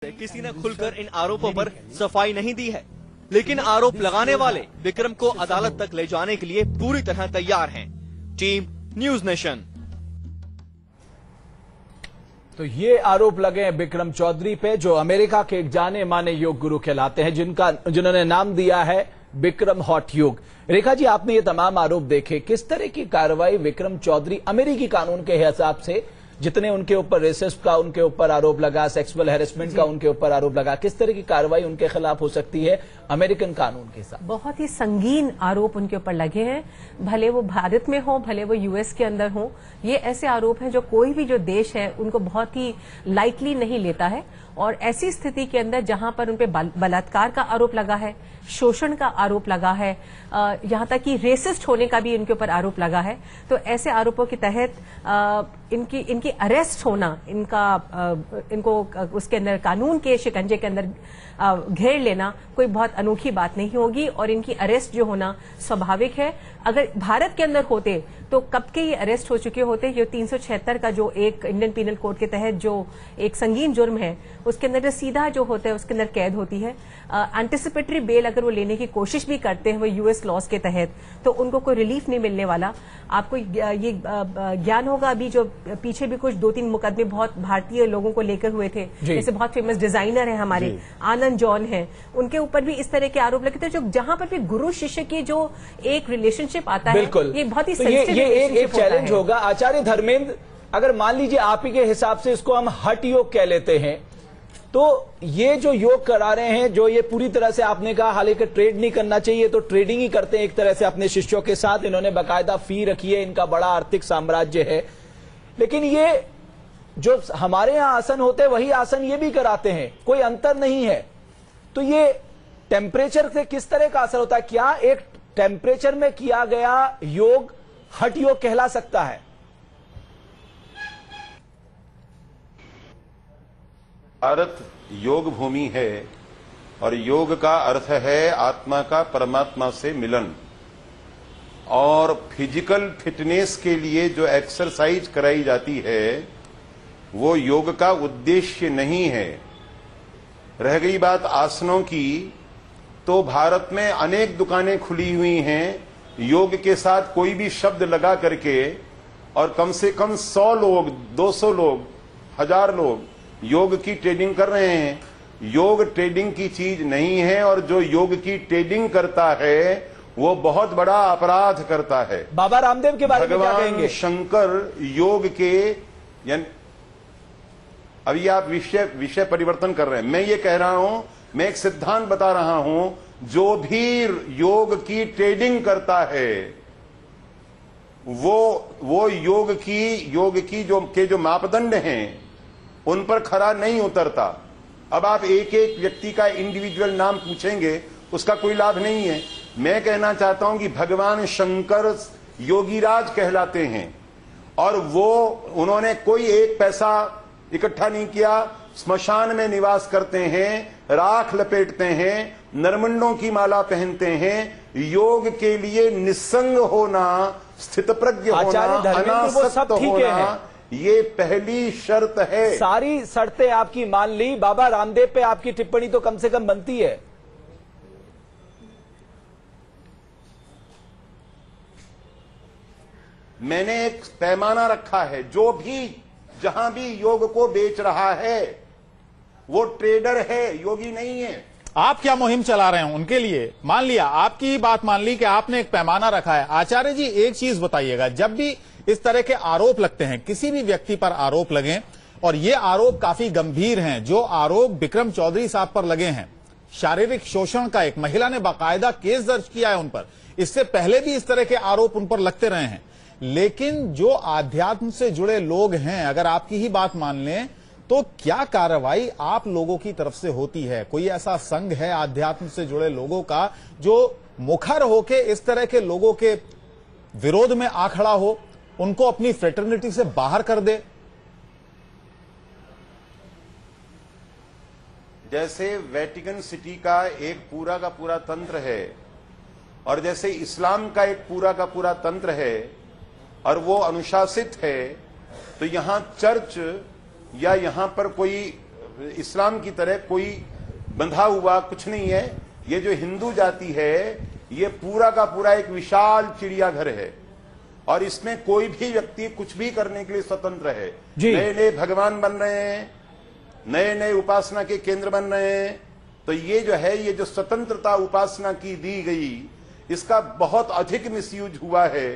किसी ने खुलकर इन आरोपों पर सफाई नहीं दी है, लेकिन आरोप लगाने वाले विक्रम को अदालत तक ले जाने के लिए पूरी तरह तैयार हैं। Team news nation. तो ये आरोप लगे हैं विक्रम चौधरी पे, जो अमेरिका के एक जाने माने योग गुरु कहलाते हैं, जिन्होंने नाम दिया है विक्रम हॉट योग। रेखा जी, आपने ये तमाम आरोप देखे, किस तरह की कार्रवाई विक्रम चौधरी अमेरिकी कानून के हिसाब से, जितने उनके ऊपर रेसिस्ट का उनके ऊपर आरोप लगा, सेक्सुअल हैरेसमेंट का उनके ऊपर आरोप लगा, किस तरह की कार्रवाई उनके खिलाफ हो सकती है अमेरिकन कानून के साथ? बहुत ही संगीन आरोप उनके ऊपर लगे हैं, भले वो भारत में हो, भले वो यूएस के अंदर हो। ये ऐसे आरोप हैं जो कोई भी जो देश है उनको बहुत ही लाइटली नहीं लेता है। और ऐसी स्थिति के अंदर जहां पर उन पे बलात्कार का आरोप लगा है, शोषण का आरोप लगा है, यहां तक कि रेसिस्ट होने का भी इनके ऊपर आरोप लगा है, तो ऐसे आरोपों के तहत इनकी अरेस्ट होना, इनको उसके अंदर कानून के शिकंजे के अंदर घेर लेना कोई बहुत अनोखी बात नहीं होगी। और इनकी अरेस्ट जो होना स्वाभाविक है। अगर भारत के अंदर होते तो कब के ये अरेस्ट हो चुके होते। ये 376 का जो एक इंडियन पीनल कोड के तहत जो एक संगीन जुर्म है, उसके अंदर जो सीधा जो होता है उसके अंदर कैद होती है। एंटिसिपेटरी बेल अगर वो लेने की कोशिश भी करते हैं वो यूएस लॉज के तहत, तो उनको कोई रिलीफ नहीं मिलने वाला। आपको ये ज्ञान होगा, अभी जो पीछे भी कुछ 2-3 मुकदमे बहुत भारतीय लोगों को लेकर हुए थे, जैसे बहुत फेमस डिजाइनर है हमारे आनंद जॉन है, उनके ऊपर भी इस तरह के आरोप लगे थे। जो जहां पर भी गुरु शिष्य की जो एक रिलेशनशिप आता है, ये बहुत ही तो ये एक चैलेंज होगा। आचार्य धर्मेंद्र, अगर मान लीजिए आप ही के हिसाब से इसको हम हठ योग कह लेते हैं, तो ये जो योग करा रहे हैं, जो ये पूरी तरह से आपने कहा हालांकि ट्रेड नहीं करना चाहिए, तो ट्रेडिंग ही करते हैं एक तरह से अपने शिष्यों के साथ। इन्होंने बाकायदा फी रखी है, इनका बड़ा आर्थिक साम्राज्य है। लेकिन ये जो हमारे यहां आसन होते हैं वही आसन ये भी कराते हैं, कोई अंतर नहीं है। तो ये टेम्परेचर से किस तरह का असर होता है? क्या एक टेम्परेचर में किया गया योग हठ योग कहला सकता है? भारत योग भूमि है और योग का अर्थ है आत्मा का परमात्मा से मिलन। और फिजिकल फिटनेस के लिए जो एक्सरसाइज कराई जाती है वो योग का उद्देश्य नहीं है। रह गई बात आसनों की, तो भारत में अनेक दुकानें खुली हुई हैं योग के साथ कोई भी शब्द लगा करके, और कम से कम 100 लोग, 200 लोग, 1000 लोग योग की ट्रेडिंग कर रहे हैं। योग ट्रेडिंग की चीज नहीं है, और जो योग की ट्रेडिंग करता है वो बहुत बड़ा अपराध करता है। बाबा रामदेव के बारे में क्या कहेंगे? भगवान शंकर योग के, यानी अभी आप विषय परिवर्तन कर रहे हैं। मैं ये कह रहा हूं, मैं एक सिद्धांत बता रहा हूं, जो भी योग की ट्रेडिंग करता है वो योग की जो मापदंड हैं उन पर खरा नहीं उतरता। अब आप एक एक व्यक्ति का इंडिविजुअल नाम पूछेंगे, उसका कोई लाभ नहीं है। मैं कहना चाहता हूं कि भगवान शंकर योगीराज कहलाते हैं, और उन्होंने कोई एक पैसा इकट्ठा नहीं किया, स्मशान में निवास करते हैं, राख लपेटते हैं, नरमुंडों की माला पहनते हैं। योग के लिए निस्संग होना, स्थितप्रज्ञ होना, अनासक्त होना, ये पहली शर्त है। सारी शर्तें आपकी मान ली, बाबा रामदेव पे आपकी टिप्पणी तो कम से कम बनती है। मैंने एक पैमाना रखा है, जो भी जहां भी योग को बेच रहा है वो ट्रेडर है, योगी नहीं है। आप क्या मुहिम चला रहे हैं उनके लिए? मान लिया, आपकी बात मान ली कि आपने एक पैमाना रखा है। आचार्य जी, एक चीज बताइएगा, जब भी इस तरह के आरोप लगते हैं, किसी भी व्यक्ति पर आरोप लगे, और ये आरोप काफी गंभीर हैं, जो आरोप विक्रम चौधरी साहब पर लगे हैं, शारीरिक शोषण का, एक महिला ने बाकायदा केस दर्ज किया है उन पर, इससे पहले भी इस तरह के आरोप उन पर लगते रहे हैं। लेकिन जो आध्यात्म से जुड़े लोग हैं, अगर आपकी ही बात मान लें, तो क्या कार्रवाई आप लोगों की तरफ से होती है? कोई ऐसा संघ है आध्यात्म से जुड़े लोगों का जो मुखर होके इस तरह के लोगों के विरोध में आ खड़ा हो, उनको अपनी फ्रेटर्निटी से बाहर कर दे? जैसे वेटिकन सिटी का एक पूरा का पूरा तंत्र है, और जैसे इस्लाम का एक पूरा का पूरा तंत्र है, और वो अनुशासित है, तो यहां चर्च या यहां पर कोई इस्लाम की तरह कोई बंधा हुआ कुछ नहीं है। ये जो हिंदू जाति है ये पूरा का पूरा एक विशाल चिड़ियाघर है और इसमें कोई भी व्यक्ति कुछ भी करने के लिए स्वतंत्र है। नए नए भगवान बन रहे हैं, नए नए उपासना के केंद्र बन रहे हैं। तो ये जो है, ये जो स्वतंत्रता उपासना की दी गई, इसका बहुत अधिक मिसयूज हुआ है।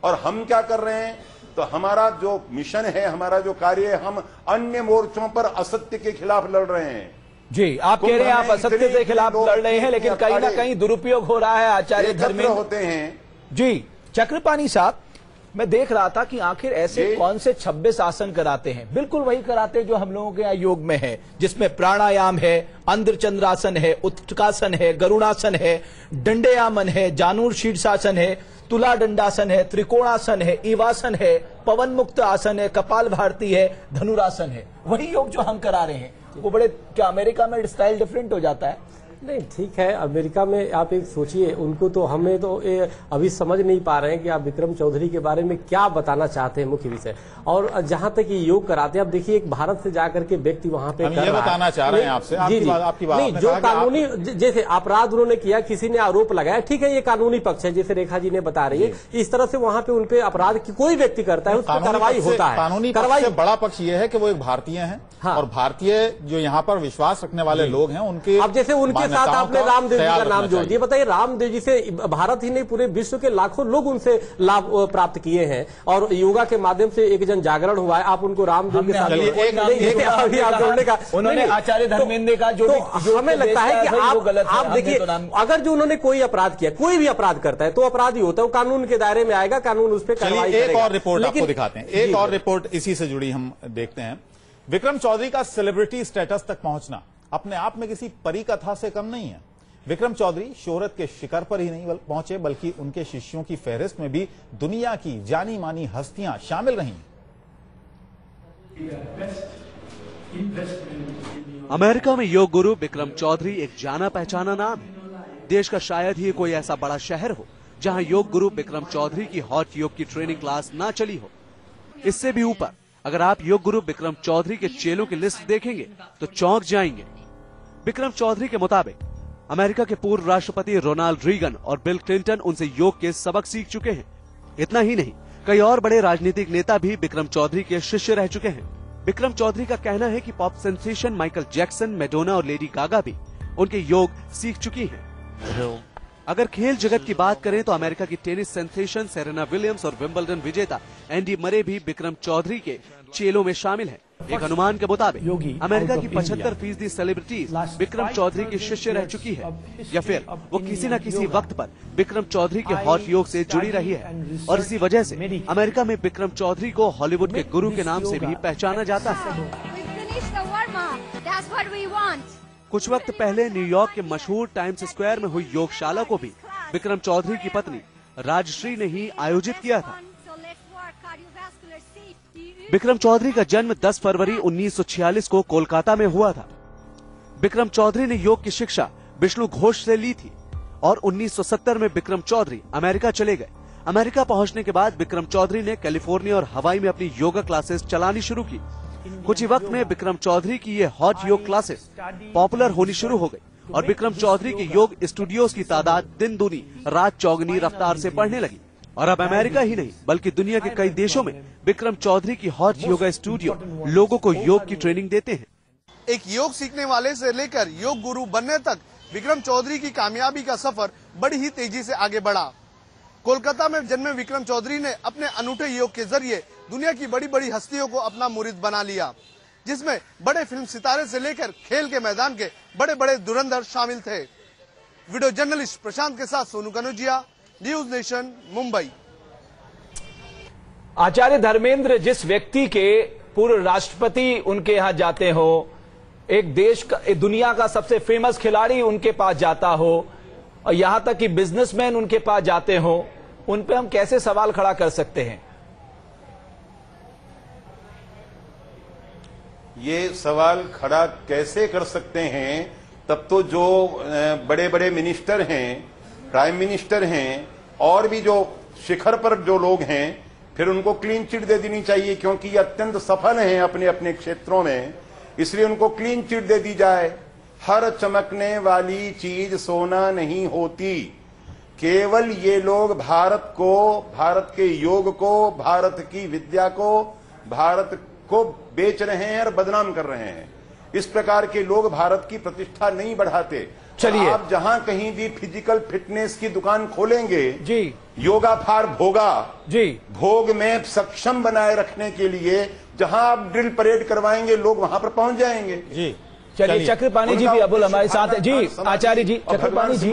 और हम क्या कर रहे हैं, तो हमारा जो मिशन है, हमारा जो कार्य है, हम अन्य मोर्चों पर असत्य के खिलाफ लड़ रहे हैं। जी, आप कह रहे हैं आप असत्य के खिलाफ लड़ रहे हैं, लेकिन कहीं ना कहीं दुरुपयोग हो रहा है। आचार्य धर्मेंद्र होते हैं जी। चक्रपाणी साहब, मैं देख रहा था कि आखिर ऐसे कौन से 26 आसन कराते हैं। बिल्कुल वही कराते हैं जो हम लोगों के यहाँ योग में है, जिसमें प्राणायाम है, अंध्रचंद्रासन है, उत्कासन है, गरुड़ासन है, दंडयामन है, जानूर शीर्षासन है, तुला दंडासन है, त्रिकोणासन है, ईवासन है, पवन मुक्त आसन है, कपाल भारती है, धनुरासन है। वही योग जो हम करा रहे हैं। वो बड़े, क्या अमेरिका में स्टाइल डिफरेंट हो जाता है? नहीं, ठीक है। अमेरिका में आप एक सोचिए, उनको तो हमें तो अभी समझ नहीं पा रहे हैं कि आप विक्रम चौधरी के बारे में क्या बताना चाहते हैं मुख्य विषय। और जहां तक ये योग कराते हैं, अब देखिए एक भारत से जाकर के व्यक्ति वहां पे ये बताना चाह रहे हैं आपसे, आपकी बात नहीं, जो कानूनी जैसे अपराध उन्होंने किया, किसी ने आरोप लगाया, ठीक है, ये कानूनी पक्ष है, जैसे रेखा जी ने बता रही है। इस तरह से वहां पे उनपे अपराध की कोई व्यक्ति करता है, उस पर कार्रवाई होता है। कानूनी कार्रवाई बड़ा पक्ष ये है कि वो एक भारतीय है और भारतीय जो यहाँ पर विश्वास रखने वाले लोग हैं उनके, अब जैसे उनके साथ आपने रामदेव जी का नाम जोड़ दिया। बताइए, रामदेव जी से भारत ही नहीं पूरे विश्व के लाखों लोग उनसे लाभ प्राप्त किए हैं और योगा के माध्यम से एक जन जागरण हुआ है। आप उनको रामदेव के साथ जोड़ने का, उन्होंने आचार्य धर्मेंद्र का जो हमें लगता है कि आप देखिए, अगर जो उन्होंने कोई अपराध किया, कोई भी अपराध करता है तो अपराधी होता है, वो कानून के दायरे में आएगा, कानून उस पर कार्रवाई करेगा। एक और रिपोर्ट आपको दिखाते हैं, एक और रिपोर्ट इसी से जुड़ी हम देखते हैं। विक्रम चौधरी का सेलिब्रिटी स्टेटस तक पहुंचना अपने आप में किसी परी कथा से कम नहीं है। विक्रम चौधरी शोहरत के शिखर पर ही नहीं पहुंचे, बल्कि उनके शिष्यों की फहरिस्त में भी दुनिया की जानी मानी हस्तियां शामिल रही। अमेरिका में योग गुरु विक्रम चौधरी एक जाना पहचाना नाम है। देश का शायद ही कोई ऐसा बड़ा शहर हो जहां योग गुरु विक्रम चौधरी की हॉट योग की ट्रेनिंग क्लास ना चली हो। इससे भी ऊपर अगर आप योग गुरु विक्रम चौधरी के चेलों की लिस्ट देखेंगे तो चौंक जाएंगे। विक्रम चौधरी के मुताबिक अमेरिका के पूर्व राष्ट्रपति रोनाल्ड रीगन और बिल क्लिंटन उनसे योग के सबक सीख चुके हैं। इतना ही नहीं, कई और बड़े राजनीतिक नेता भी विक्रम चौधरी के शिष्य रह चुके हैं। विक्रम चौधरी का कहना है कि pop sensation Michael Jackson, Madonna और लेडी गागा भी उनके योग सीख चुकी हैं। अगर खेल जगत की बात करें तो अमेरिका की टेनिस सेंसेशन सेरेना विलियम्स और विंबलडन विजेता एंडी मरे भी विक्रम चौधरी के चेलों में शामिल हैं। एक अनुमान के मुताबिक अमेरिका की 75% सेलिब्रिटीज विक्रम चौधरी के शिष्य रह चुकी है, या फिर वो किसी न किसी वक्त पर विक्रम चौधरी के हॉट योग से जुड़ी रही है। और इसी वजह से अमेरिका में विक्रम चौधरी को हॉलीवुड के गुरु के नाम से भी पहचाना जाता है। कुछ वक्त पहले न्यूयॉर्क के मशहूर टाइम्स स्क्वायर में हुई योगशाला को भी विक्रम चौधरी की पत्नी राजश्री ने ही आयोजित किया था। विक्रम चौधरी का जन्म 10 फरवरी 1946 को कोलकाता में हुआ था। विक्रम चौधरी ने योग की शिक्षा विष्णु घोष से ली थी और 1970 में विक्रम चौधरी अमेरिका चले गए। अमेरिका पहुंचने के बाद विक्रम चौधरी ने कैलिफोर्निया और हवाई में अपनी योगा क्लासेस चलानी शुरू की। कुछ ही वक्त में विक्रम चौधरी की ये हॉट योग क्लासेस पॉपुलर होनी शुरू हो गई और विक्रम चौधरी के योग स्टूडियोज की तादाद दिन दूनी रात चौगनी रफ्तार से बढ़ने लगी। और अब अमेरिका ही नहीं बल्कि दुनिया के कई देशों में विक्रम चौधरी की हॉट योगा स्टूडियो लोगों को योग की ट्रेनिंग देते हैं। एक योग सीखने वाले से लेकर योग गुरु बनने तक विक्रम चौधरी की कामयाबी का सफर बड़ी ही तेजी से आगे बढ़ा। कोलकाता में जन्मे विक्रम चौधरी ने अपने अनूठे योग के जरिए दुनिया की बड़ी बड़ी हस्तियों को अपना मुरीद बना लिया, जिसमें बड़े फिल्म सितारे से लेकर खेल के मैदान के बड़े बड़े धुरंधर शामिल थे। वीडियो जर्नलिस्ट प्रशांत के साथ सोनू कनौजिया, न्यूज नेशन, मुंबई। आचार्य धर्मेंद्र, जिस व्यक्ति के पूर्व राष्ट्रपति उनके यहां जाते हो, एक देश का, एक दुनिया का सबसे फेमस खिलाड़ी उनके पास जाता हो और यहां तक कि बिजनेसमैन उनके पास जाते हो, उन पे हम कैसे सवाल खड़ा कर सकते हैं? ये सवाल खड़ा कैसे कर सकते हैं? तब तो जो बड़े बड़े मिनिस्टर हैं, प्राइम मिनिस्टर हैं और भी जो शिखर पर जो लोग हैं, फिर उनको क्लीन चिट दे देनी चाहिए, क्योंकि ये अत्यंत सफल हैं अपने अपने क्षेत्रों में। इसलिए उनको क्लीन चिट दे दी जाए। हर चमकने वाली चीज सोना नहीं होती। केवल ये लोग भारत को, भारत के योग को, भारत की विद्या को, भारत को बेच रहे हैं और बदनाम कर रहे हैं। इस प्रकार के लोग भारत की प्रतिष्ठा नहीं बढ़ाते। चलिए, आप जहां कहीं भी फिजिकल फिटनेस की दुकान खोलेंगे जी, योगा फॉर भोगा, जी, भोग में सक्षम बनाए रखने के लिए जहां आप ड्रिल परेड करवाएंगे लोग वहां पर पहुंच जाएंगे। जी चलिए, चक्रपाणी जी भी अबुल हमारे साथ है। जी आचार्य जी, चक्रपाणी जी,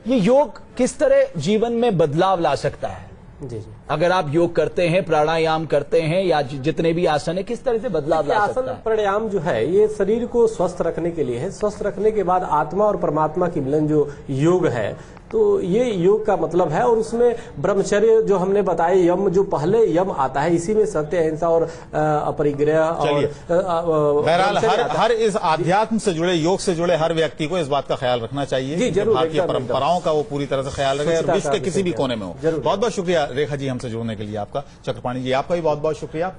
ये योग किस तरह जीवन में बदलाव ला सकता है? जी, अगर आप योग करते हैं, प्राणायाम करते हैं या जितने भी आसन है, किस तरह से बदलाव ला सकता आसन है? प्राणायाम जो है ये शरीर को स्वस्थ रखने के लिए है। स्वस्थ रखने के बाद आत्मा और परमात्मा की मिलन जो योग है, तो ये योग का मतलब है। और उसमें ब्रह्मचर्य जो हमने बताया, यम जो पहले यम आता है, इसी में सत्य, अहिंसा और अपरिग्रह और बहरहाल हर इस आध्यात्म से जुड़े, योग से जुड़े हर व्यक्ति को इस बात का ख्याल रखना चाहिए कि भारतीय परंपराओं का वो पूरी तरह से ख्याल रखे और विश्व के किसी भी कोने में हो। बहुत बहुत शुक्रिया रेखा जी हमसे जुड़ने के लिए आपका। चक्रपाणी जी आपका भी बहुत बहुत शुक्रिया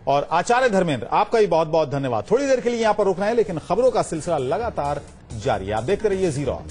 और आचार्य धर्मेंद्र आपका भी बहुत बहुत धन्यवाद। थोड़ी देर के लिए यहां पर रुकना है, लेकिन खबरों का सिलसिला लगातार जारी है। आप देखते रहिए ज़ीरो।